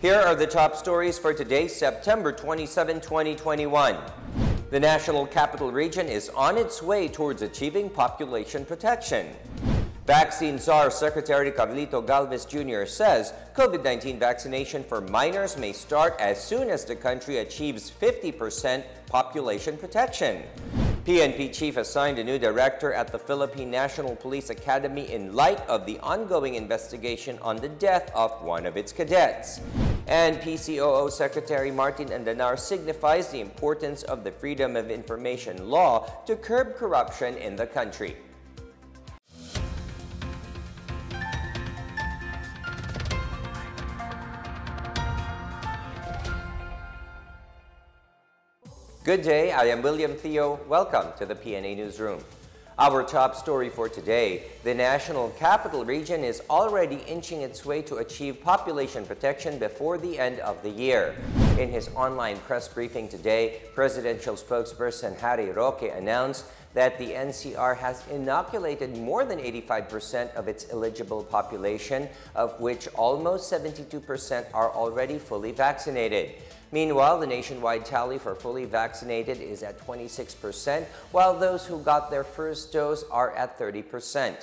Here are the top stories for today, September 27, 2021. The National Capital Region is on its way towards achieving population protection. Vaccine Czar Secretary Carlito Galvez Jr. says COVID-19 vaccination for minors may start as soon as the country achieves 50% population protection. PNP Chief assigned a new director at the Philippine National Police Academy in light of the ongoing investigation on the death of one of its cadets. And PCOO Secretary Martin Andanar signifies the importance of the Freedom of Information Law to curb corruption in the country. Good day, I am William Theo. Welcome to the PNA Newsroom. Our top story for today, the National Capital Region is already inching its way to achieve population protection before the end of the year. In his online press briefing today, presidential spokesperson Harry Roque announced that the NCR has inoculated more than 85% of its eligible population, of which almost 72% are already fully vaccinated. Meanwhile, the nationwide tally for fully vaccinated is at 26%, while those who got their first dose are at 30%.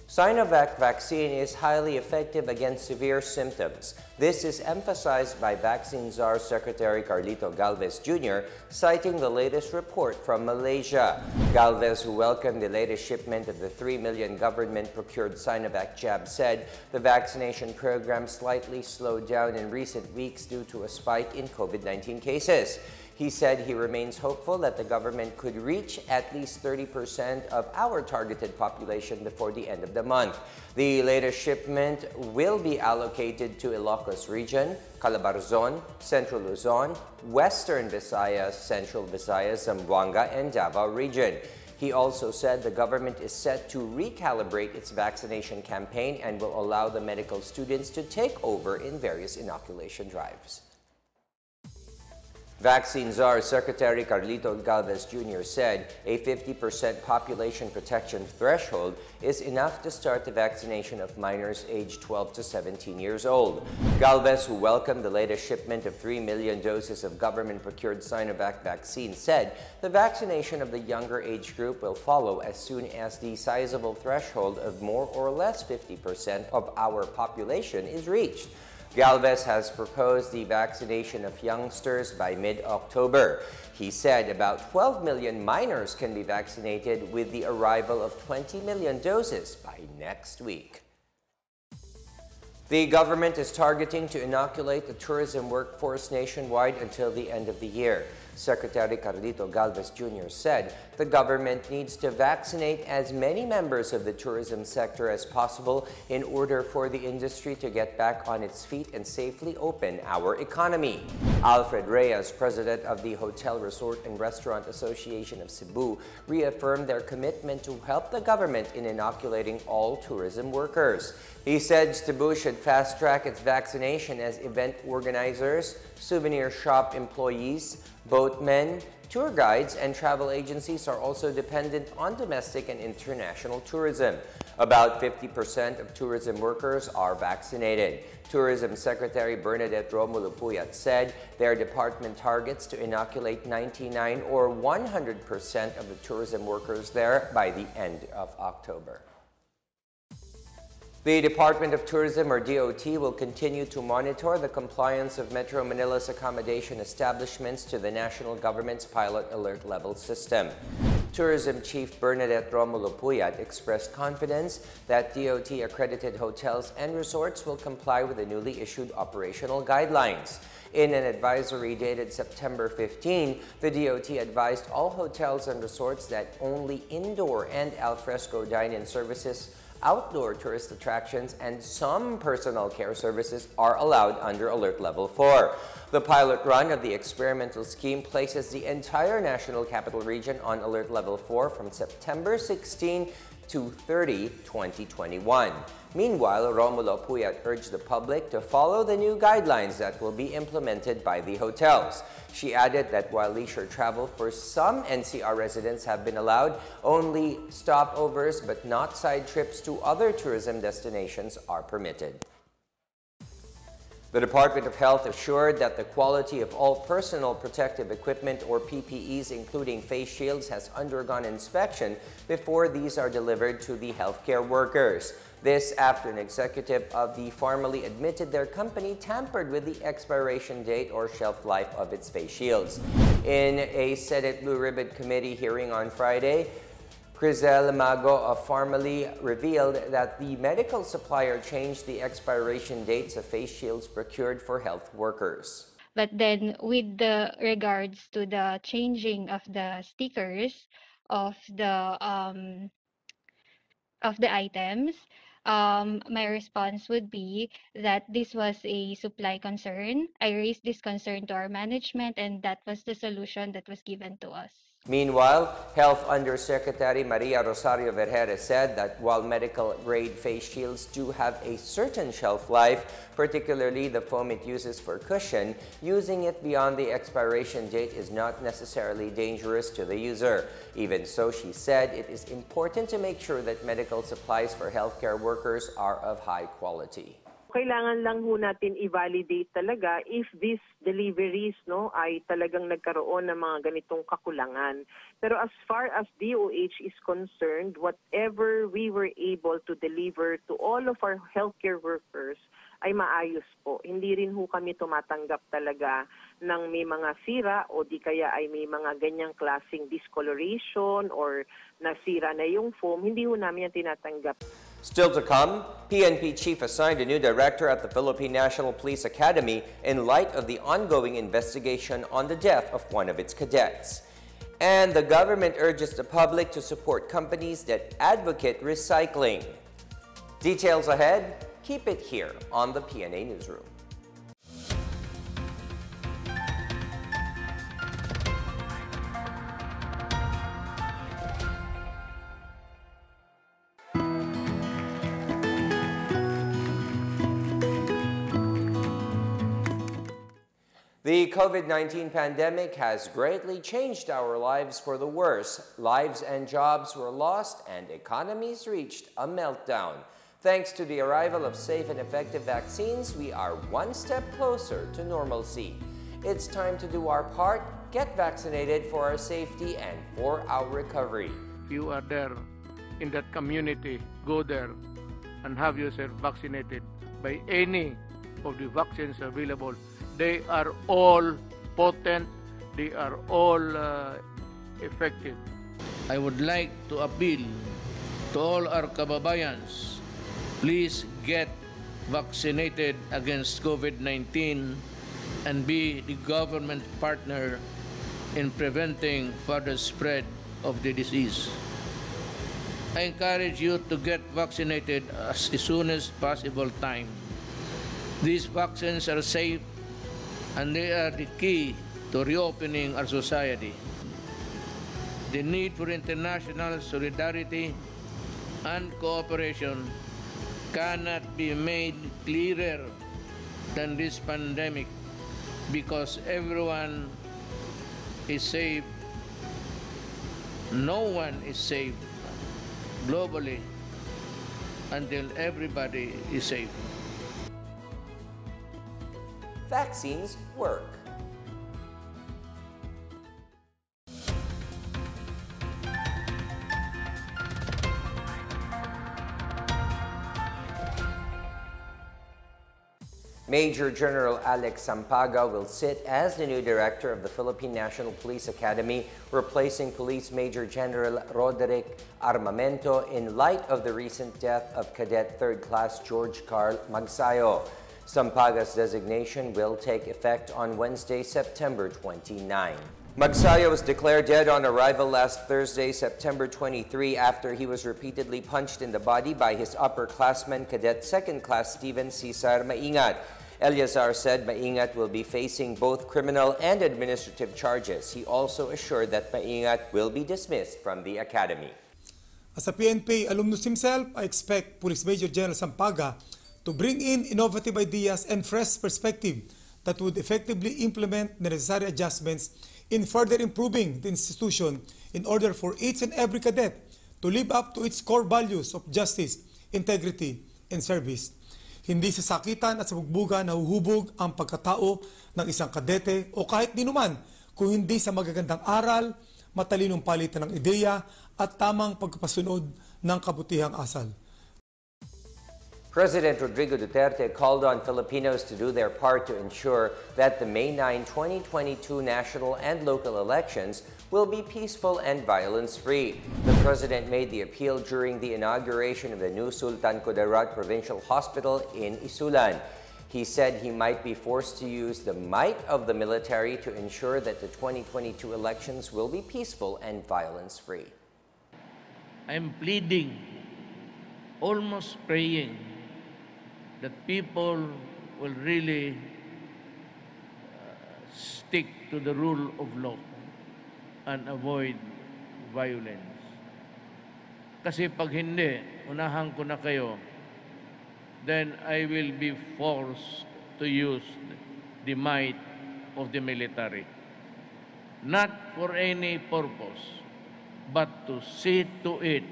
Sinovac vaccine is highly effective against severe symptoms. This is emphasized by Vaccine Czar Secretary Carlito Galvez Jr., citing the latest report from Malaysia. Galvez, who welcomed the latest shipment of the 3 million government-procured Sinovac jab, said the vaccination program slightly slowed down in recent weeks due to a spike in COVID-19 cases. He said he remains hopeful that the government could reach at least 30% of our targeted population before the end of the month. The latest shipment will be allocated to Ilocos Region, Calabarzon, Central Luzon, Western Visayas, Central Visayas, Zamboanga, and Davao Region. He also said the government is set to recalibrate its vaccination campaign and will allow the medical students to take over in various inoculation drives. Vaccine Czar Secretary Carlito Galvez Jr. said a 50% population protection threshold is enough to start the vaccination of minors aged 12 to 17 years old. Galvez, who welcomed the latest shipment of 3 million doses of government-procured Sinovac vaccine, said the vaccination of the younger age group will follow as soon as the sizable threshold of more or less 50% of our population is reached. Galvez has proposed the vaccination of youngsters by mid-October. He said about 12 million minors can be vaccinated with the arrival of 20 million doses by next week. The government is targeting to inoculate the tourism workforce nationwide until the end of the year. Secretary Carlito Galvez Jr. said the government needs to vaccinate as many members of the tourism sector as possible in order for the industry to get back on its feet and safely open our economy. Alfred Reyes, president of the Hotel, Resort, and Restaurant Association of Cebu, reaffirmed their commitment to help the government in inoculating all tourism workers. He said Cebu should fast-track its vaccination as event organizers, souvenir shop employees, boatmen, tour guides, and travel agencies are also dependent on domestic and international tourism. About 50% of tourism workers are vaccinated. Tourism Secretary Bernadette Romulo Puyat said their department targets to inoculate 99 or 100% of the tourism workers there by the end of October. The Department of Tourism, or DOT, will continue to monitor the compliance of Metro Manila's accommodation establishments to the national government's pilot alert level system. Tourism Chief Bernadette Romulo Puyat expressed confidence that DOT-accredited hotels and resorts will comply with the newly issued operational guidelines. In an advisory dated September 15, the DOT advised all hotels and resorts that only indoor and alfresco dine-in services, outdoor tourist attractions, and some personal care services are allowed under Alert Level 4. The pilot run of the experimental scheme places the entire National Capital Region on Alert Level 4 from September 16 to 30, 2021. Meanwhile, Romulo Puyat urged the public to follow the new guidelines that will be implemented by the hotels. She added that while leisure travel for some NCR residents have been allowed, only stopovers but not side trips to other tourism destinations are permitted. The Department of Health assured that the quality of all personal protective equipment or PPEs, including face shields, has undergone inspection before these are delivered to the healthcare workers. This after an executive of the pharmacy admitted their company tampered with the expiration date or shelf life of its face shields. In a Senate Blue Ribbon Committee hearing on Friday, Crizel Mago of Pharmacy revealed that the medical supplier changed the expiration dates of face shields procured for health workers. But then with the regards to the changing of the stickers of the items, my response would be that this was a supply concern. I raised this concern to our management, and that was the solution that was given to us. Meanwhile, Health Undersecretary Maria Rosario Vergere said that while medical-grade face shields do have a certain shelf life, particularly the foam it uses for cushion, using it beyond the expiration date is not necessarily dangerous to the user. Even so, she said it is important to make sure that medical supplies for healthcare workers are of high quality. Kailangan lang ho natin i-validate talaga if these deliveries ay talagang nagkaroon ng mga ganitong kakulangan. Pero as far as DOH is concerned, whatever we were able to deliver to all of our healthcare workers ay maayos po. Hindi rin ho kami tumatanggap talaga ng may mga sira o di kaya ay may mga ganyang klaseng discoloration or nasira na yung foam. Hindi ho namin yan tinatanggap. Still to come, PNP chief assigned a new director at the Philippine National Police Academy in light of the ongoing investigation on the death of one of its cadets. And the government urges the public to support companies that advocate recycling. Details ahead. Keep it here on the PNA Newsroom. The COVID-19 pandemic has greatly changed our lives for the worse. Lives and jobs were lost and economies reached a meltdown. Thanks to the arrival of safe and effective vaccines, we are one step closer to normalcy. It's time to do our part, get vaccinated for our safety and for our recovery. You are there in that community, go there and have yourself vaccinated by any of the vaccines available. They are all potent, they are all effective. I would like to appeal to all our kababayans, please get vaccinated against COVID-19 and be the government partner in preventing further spread of the disease. I encourage you to get vaccinated as soon as possible time. These vaccines are safe and they are the key to reopening our society. The need for international solidarity and cooperation cannot be made clearer than this pandemic, because everyone is safe. No one is safe globally until everybody is safe. Vaccines work. Major General Alex Sampaga will sit as the new director of the Philippine National Police Academy, replacing Police Major General Roderick Armamento in light of the recent death of Cadet 3rd Class George Carl Magsayo. Sampaga's designation will take effect on Wednesday, September 29. Magsayo was declared dead on arrival last Thursday, September 23, after he was repeatedly punched in the body by his upperclassman, Cadet 2nd Class Steven Cesar Maingat. Eleazar said Maingat will be facing both criminal and administrative charges. He also assured that Maingat will be dismissed from the academy. As a PNP alumnus himself, I expect Police Major General Sampaga to bring in innovative ideas and fresh perspective that would effectively implement the necessary adjustments in further improving the institution in order for each and every cadet to live up to its core values of justice, integrity, and service. Hindi sa sakitan at sa bugbugan nahuhubog ang pagkatao ng isang kadete o kahit ninuman, kung hindi sa magagandang aral, matalinong palitan ng ideya at tamang pagpapasunod ng kabutihang asal. President Rodrigo Duterte called on Filipinos to do their part to ensure that the May 9, 2022 national and local elections will be peaceful and violence-free. The president made the appeal during the inauguration of the new Sultan Kudarat Provincial Hospital in Isulan. He said he might be forced to use the might of the military to ensure that the 2022 elections will be peaceful and violence-free. I'm pleading, almost praying, that people will really stick to the rule of law and avoid violence. Kasi pag hindi, unahan ko na kayo, then I will be forced to use the might of the military. Not for any purpose, but to see to it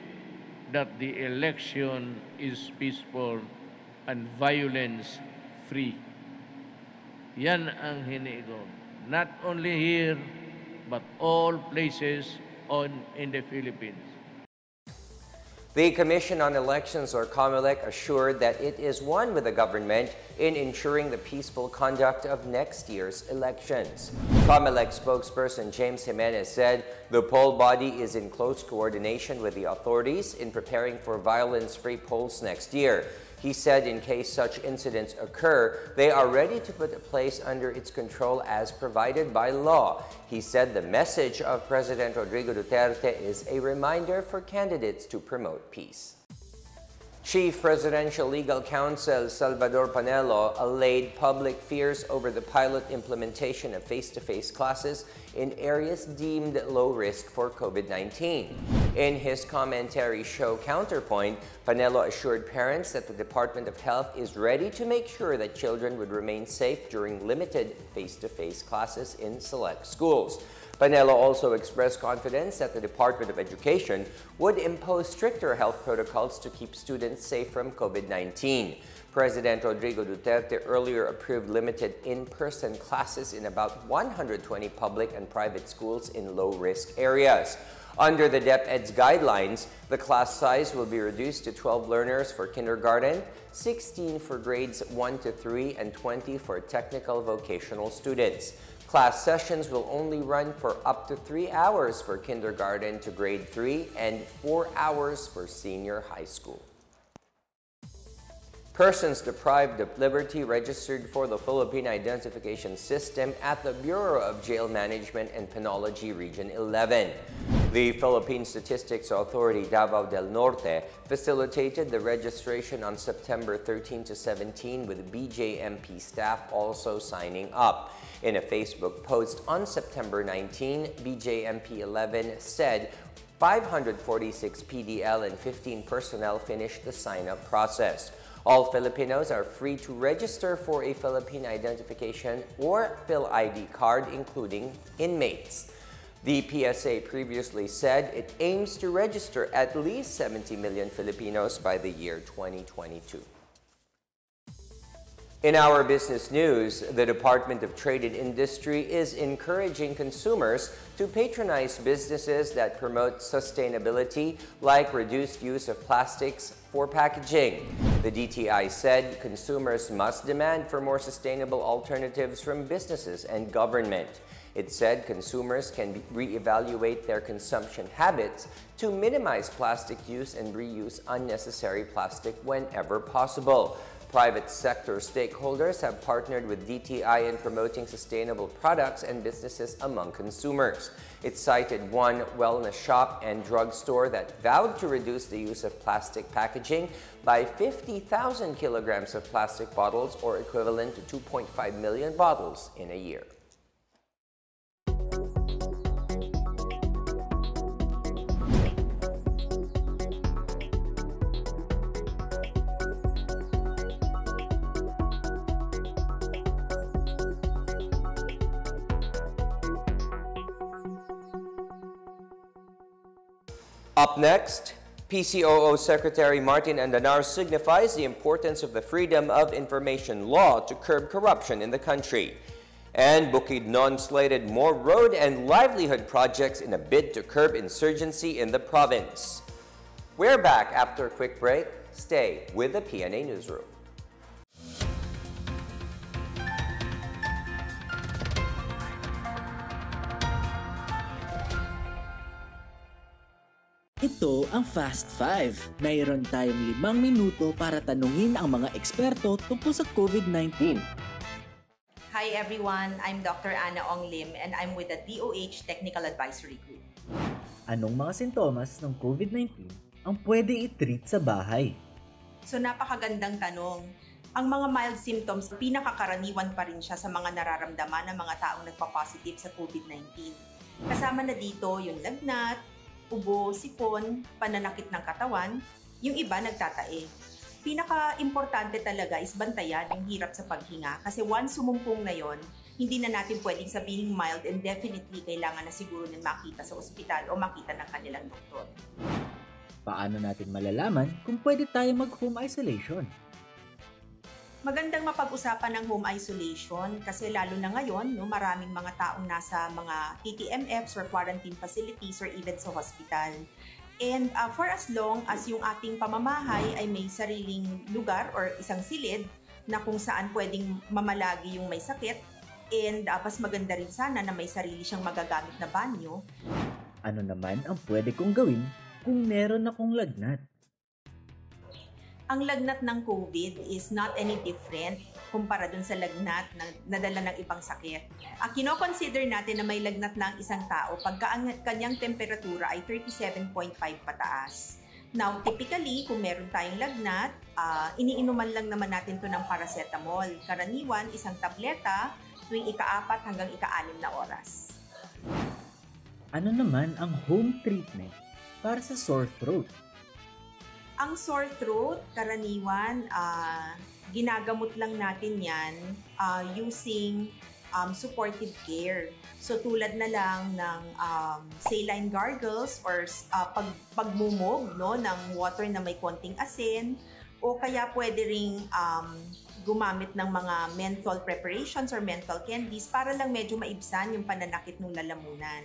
that the election is peaceful and violence-free. Yan ang hinigo. Not only here, but all places in the Philippines. The Commission on Elections, or COMELEC, assured that it is one with the government in ensuring the peaceful conduct of next year's elections. COMELEC spokesperson James Jimenez said the poll body is in close coordination with the authorities in preparing for violence-free polls next year. He said in case such incidents occur, they are ready to put a place under its control as provided by law. He said the message of President Rodrigo Duterte is a reminder for candidates to promote peace. Chief Presidential Legal Counsel Salvador Panelo allayed public fears over the pilot implementation of face-to-face classes in areas deemed low risk for COVID-19. In his commentary show Counterpoint, Panelo assured parents that the Department of Health is ready to make sure that children would remain safe during limited face-to-face classes in select schools. Panelo also expressed confidence that the Department of Education would impose stricter health protocols to keep students safe from COVID-19. President Rodrigo Duterte earlier approved limited in-person classes in about 120 public and private schools in low-risk areas. Under the DepEd's guidelines, the class size will be reduced to 12 learners for kindergarten, 16 for grades 1 to 3, and 20 for technical vocational students. Class sessions will only run for up to 3 hours for kindergarten to grade 3 and 4 hours for senior high school. Persons deprived of liberty registered for the Philippine Identification System at the Bureau of Jail Management and Penology Region 11. The Philippine Statistics Authority Davao del Norte facilitated the registration on September 13 to 17 with BJMP staff also signing up. In a Facebook post on September 19, BJMP 11 said 546 PDL and 15 personnel finished the sign-up process. All Filipinos are free to register for a Philippine identification or PhilID card, including INMATES. The PSA previously said it aims to register at least 70 million Filipinos by the year 2022. In our business news, the Department of Trade and Industry is encouraging consumers to patronize businesses that promote sustainability, like reduced use of plastics for packaging. The DTI said consumers must demand for more sustainable alternatives from businesses and government. It said consumers can reevaluate their consumption habits to minimize plastic use and reuse unnecessary plastic whenever possible. Private sector stakeholders have partnered with DTI in promoting sustainable products and businesses among consumers. It cited one wellness shop and drugstore that vowed to reduce the use of plastic packaging by 50,000 kilograms of plastic bottles, or equivalent to 2.5 million bottles in a year. Up next, PCOO Secretary Martin Andanar signifies the importance of the Freedom of Information Law to curb corruption in the country. And Bukidnon slated more road and livelihood projects in a bid to curb insurgency in the province. We're back after a quick break. Stay with the PNA Newsroom. Ito ang Fast 5. Mayroon tayong 5 minuto para tanungin ang mga eksperto tungkol sa COVID-19. Hi everyone, I'm Dr. Anna Ong Lim and I'm with the DOH Technical Advisory Group. Anong mga sintomas ng COVID-19 ang pwede i-treat sa bahay? So napakagandang tanong. Ang mga mild symptoms, pinakakaraniwan pa rin siya sa mga nararamdaman ng mga taong nagpa-positive sa COVID-19. Kasama na dito yung lagnat, ubo, sipon, pananakit ng katawan, yung iba nagtatae. Pinaka-importante talaga is bantayan yung hirap sa paghinga kasi once sumumpong na yon, hindi na natin pwedeng sabihin mild and definitely kailangan na siguro na makita sa ospital o makita ng kanilang doktor. Paano natin malalaman kung pwede tayo mag-home isolation? Magandang mapag-usapan ng home isolation kasi lalo na ngayon, no, maraming mga taong nasa mga TTMFs or quarantine facilities or even sa hospital. And for as long as yung ating pamamahay ay may sariling lugar or isang silid na kung saan pwedeng mamalagi yung may sakit, and mas maganda rin sana na may sarili siyang magagamit na banyo. Ano naman ang pwede kong gawin kung meron akong lagnat? Ang lagnat ng COVID is not any different kumpara dun sa lagnat na nadala ng ibang sakit. Kino-consider natin na may lagnat na ang isang tao pagka ang kanyang temperatura ay 37.5 pataas. Now, typically, kung meron tayong lagnat, iniinuman lang naman natin to ng paracetamol. Karaniwan, isang tableta tuwing ika-4 hanggang ika-6 na oras. Ano naman ang home treatment para sa sore throat? Ang sore throat, karaniwan, ginagamot lang natin yan using supportive care. So tulad na lang ng saline gargles or pagmumog, no, ng water na may konting asin, o kaya pwede ring gumamit ng mga menthol preparations or menthol candies para lang medyo maibsan yung pananakit ng lalamunan.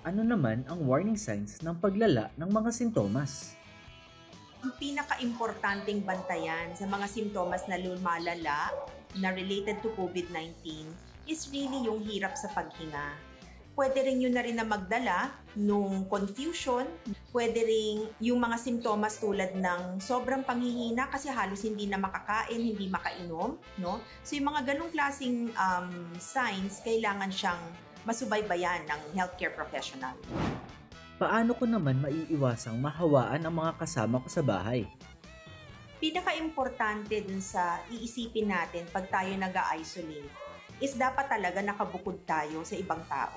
Ano naman ang warning signs ng paglala ng mga sintomas? Ang pinaka-importanting bantayan sa mga simptomas na lumalala na related to COVID-19 is really yung hirap sa paghinga. Pwede rin yun na rin na magdala nung confusion, pwede rin yung mga simptomas tulad ng sobrang panghihina kasi halos hindi na makakain, hindi makainom, no? So yung mga ganung klaseng signs, kailangan siyang masubaybayan ng healthcare professional. Paano ko naman maiiwasang mahawaan ang mga kasama ko sa bahay? Pinaka-importante dun sa iisipin natin pag tayo nag-isolate is dapat talaga nakabukod tayo sa ibang tao.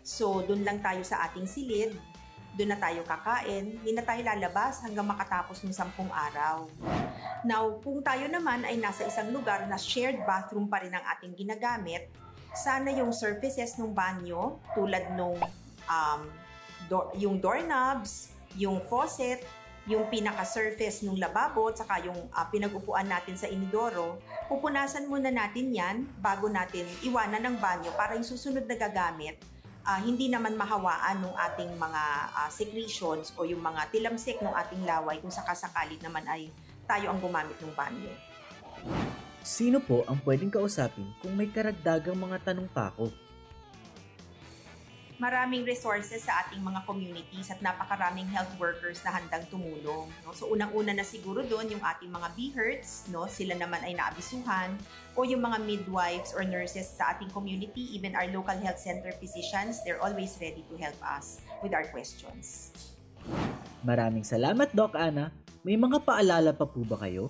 So, dun lang tayo sa ating silid, dun na tayo kakain, hindi na tayo lalabas hanggang makatapos ng 10 araw. Now, kung tayo naman ay nasa isang lugar na shared bathroom pa rin ang ating ginagamit, sana yung surfaces ng banyo tulad nung yung doorknobs, yung faucet, yung pinaka-surface ng lababo, at saka yung pinag-upuan natin sa inidoro, pupunasan muna natin yan bago natin iwanan ng banyo para yung susunod na gagamit, hindi naman mahawaan ng ating mga secretions o yung mga tilamsik ng ating laway kung sakasakali naman ay tayo ang gumamit ng banyo. Sino po ang pwedeng kausapin kung may karagdagang mga tanong pa ako? Maraming resources sa ating mga communities at napakaraming health workers na handang tumulong. No? So unang-una na siguro doon yung ating mga BHERTs, no? Sila naman ay naabisuhan, o yung mga midwives or nurses sa ating community, even our local health center physicians, they're always ready to help us with our questions. Maraming salamat, Doc Ana. May mga paalala pa po ba kayo?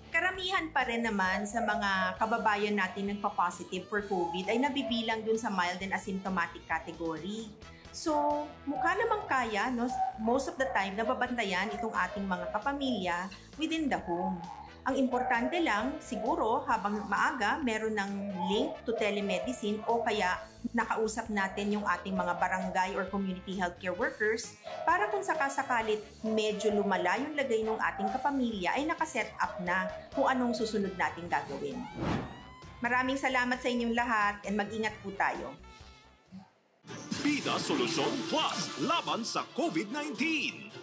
Karamihan pa rin naman sa mga kababayan natin nagpa-positive for COVID ay nabibilang dun sa mild and asymptomatic category. So, mukha namang kaya, no? Most of the time, nababantayan itong ating mga kapamilya within the home. Ang importante lang, siguro habang maaga, meron ng link to telemedicine o kaya nakausap natin yung ating mga barangay or community healthcare workers para kung sakasakalit medyo lumala yung lagay ng ating kapamilya ay nakaset up na kung anong susunod nating gagawin. Maraming salamat sa inyong lahat and mag-ingat po tayo. Bida Solusyon Plus laban sa COVID-19.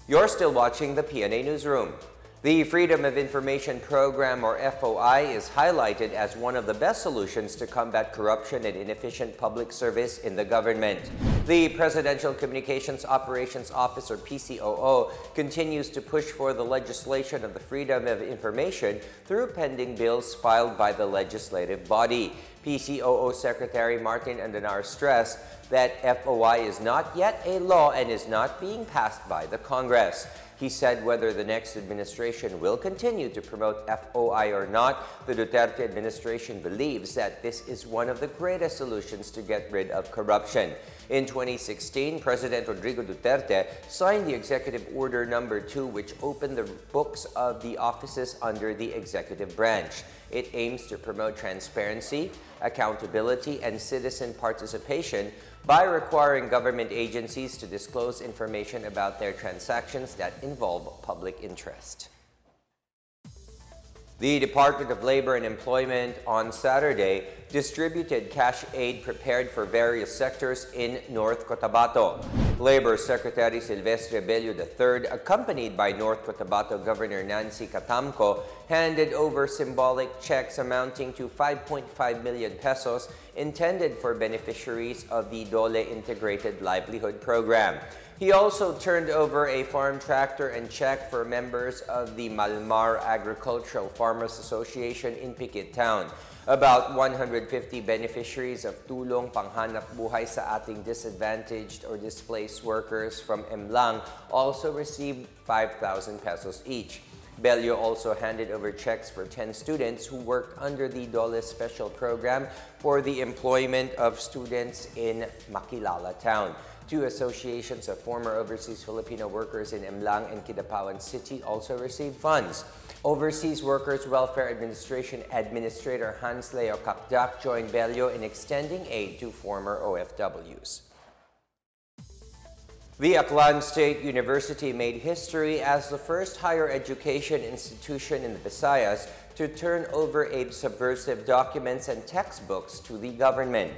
You're still watching the PNA Newsroom. The Freedom of Information Program, or FOI, is highlighted as one of the best solutions to combat corruption and inefficient public service in the government. The Presidential Communications Operations Office, or PCOO, continues to push for the legislation of the Freedom of Information through pending bills filed by the legislative body. PCOO Secretary Martin Andanar stressed that FOI is not yet a law and is not being passed by the Congress. He said whether the next administration will continue to promote FOI or not, the Duterte administration believes that this is one of the greatest solutions to get rid of corruption. In 2016, President Rodrigo Duterte signed the Executive Order No. 2, which opened the books of the offices under the executive branch. It aims to promote transparency, accountability, and citizen participation by requiring government agencies to disclose information about their transactions that involve public interest. The Department of Labor and Employment on Saturday distributed cash aid prepared for various sectors in North Cotabato. Labor Secretary Silvestre Bello III, accompanied by North Cotabato Governor Nancy Catamco, handed over symbolic checks amounting to 5.5 million pesos intended for beneficiaries of the DOLE Integrated Livelihood Program. He also turned over a farm tractor and check for members of the Malmar Agricultural Farmers Association in Piquet Town. About 150 beneficiaries of Tulong Panghanap Buhay sa Ating Disadvantaged or Displaced Workers from Emlang also received 5,000 pesos each. Bello also handed over checks for 10 students who worked under the DOLE Special Program for the employment of students in Makilala Town. Two associations of former overseas Filipino workers in Emlang and Kidapawan City also received funds. Overseas Workers Welfare Administration Administrator Hans Leo Kapdak joined Bello in extending aid to former OFWs. The Aklan State University made history as the first higher education institution in the Visayas to turn over Abe's subversive documents and textbooks to the government.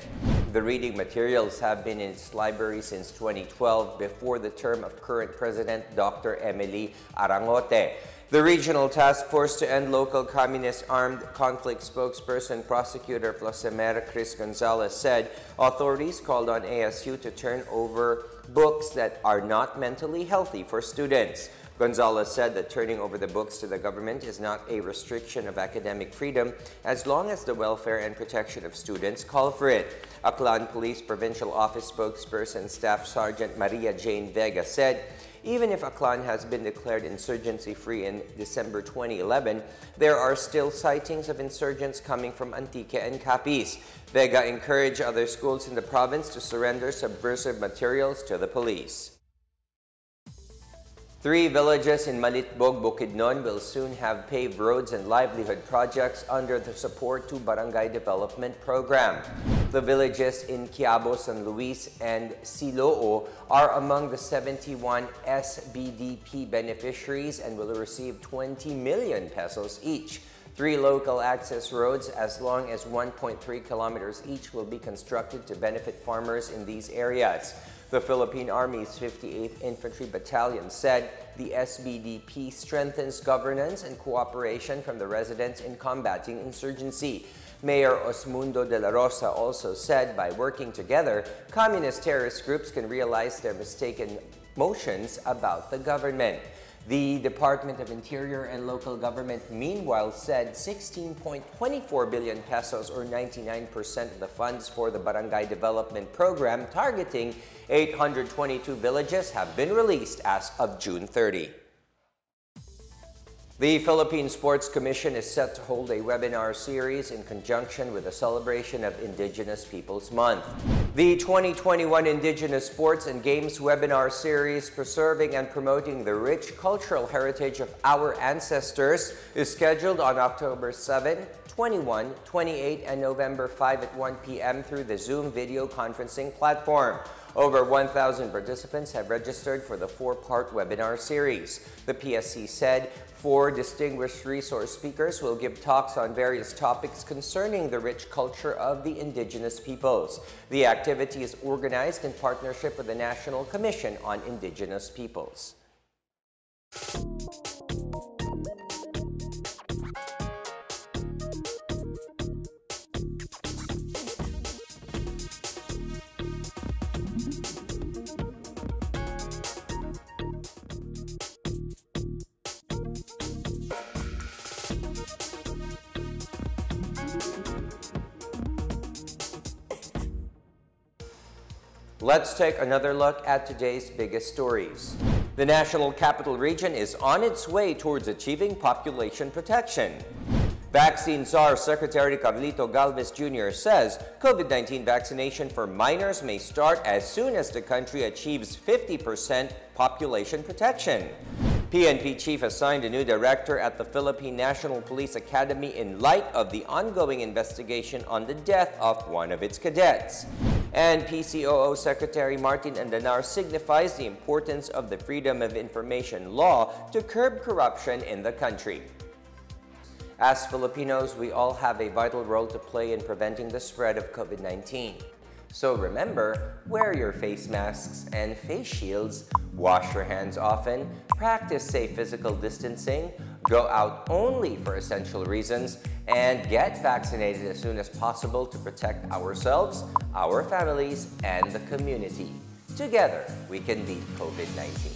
The reading materials have been in its library since 2012 before the term of current President Dr. Emily Arangote. The Regional Task Force to End Local Communist Armed Conflict spokesperson Prosecutor Flosemer Chris Gonzalez said authorities called on ASU to turn over books that are not mentally healthy for students. Gonzalez said that turning over the books to the government is not a restriction of academic freedom as long as the welfare and protection of students call for it. Aklan Police Provincial Office spokesperson Staff Sergeant Maria Jane Vega said, even if Aklan has been declared insurgency-free in December 2011, there are still sightings of insurgents coming from Antique and Capiz. Vega encouraged other schools in the province to surrender subversive materials to the police. 3 villages in Malitbog, Bukidnon will soon have paved roads and livelihood projects under the Support to Barangay Development Program. The villages in Quiabo, San Luis, and Siloo are among the 71 SBDP beneficiaries and will receive 20 million pesos each. 3 local access roads as long as 1.3 kilometers each will be constructed to benefit farmers in these areas. The Philippine Army's 58th Infantry Battalion said the SBDP strengthens governance and cooperation from the residents in combating insurgency. Mayor Osmundo de la Rosa also said by working together, communist terrorist groups can realize their mistaken notions about the government. The Department of Interior and Local Government meanwhile said 16.24 billion pesos or 99% of the funds for the Barangay Development Program targeting 822 villages have been released as of June 30. The Philippine Sports Commission is set to hold a webinar series in conjunction with the celebration of Indigenous Peoples Month. The 2021 Indigenous Sports and Games webinar series, Preserving and Promoting the Rich Cultural Heritage of Our Ancestors, is scheduled on October 7, 21, 28, and November 5 at 1 p.m. through the Zoom video conferencing platform. Over 1,000 participants have registered for the 4-part webinar series. The PSC said 4 distinguished resource speakers will give talks on various topics concerning the rich culture of the indigenous peoples. The activity is organized in partnership with the National Commission on Indigenous Peoples. Let's take another look at today's biggest stories. The National Capital Region is on its way towards achieving population protection. Vaccine Czar Secretary Carlito Galvez Jr. says COVID-19 vaccination for minors may start as soon as the country achieves 50% population protection. PNP Chief assigned a new director at the Philippine National Police Academy in light of the ongoing investigation on the death of one of its cadets. And PCOO Secretary Martin Andanar signifies the importance of the Freedom of Information Law to curb corruption in the country. As Filipinos, we all have a vital role to play in preventing the spread of COVID-19. So remember, wear your face masks and face shields, wash your hands often, practice safe physical distancing, go out only for essential reasons, and get vaccinated as soon as possible to protect ourselves, our families, and the community. Together, we can beat COVID-19.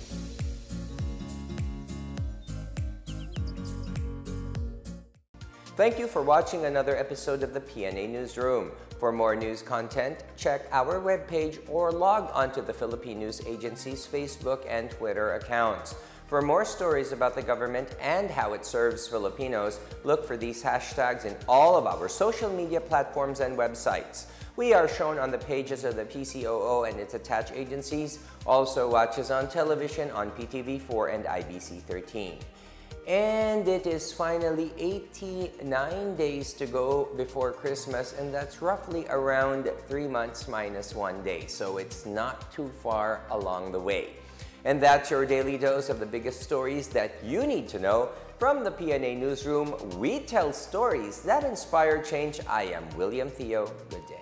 Thank you for watching another episode of the PNA Newsroom. For more news content, check our webpage or log onto the Philippine News Agency's Facebook and Twitter accounts. For more stories about the government and how it serves Filipinos, look for these hashtags in all of our social media platforms and websites. We are shown on the pages of the PCOO and its attached agencies. Also watch us on television on PTV4 and IBC 13. And it is finally 89 days to go before Christmas, and that's roughly around 3 months minus 1 day, so it's not too far along the way. And that's your daily dose of the biggest stories that you need to know. From the PNA Newsroom, we tell stories that inspire change. I am William Theo. Good day.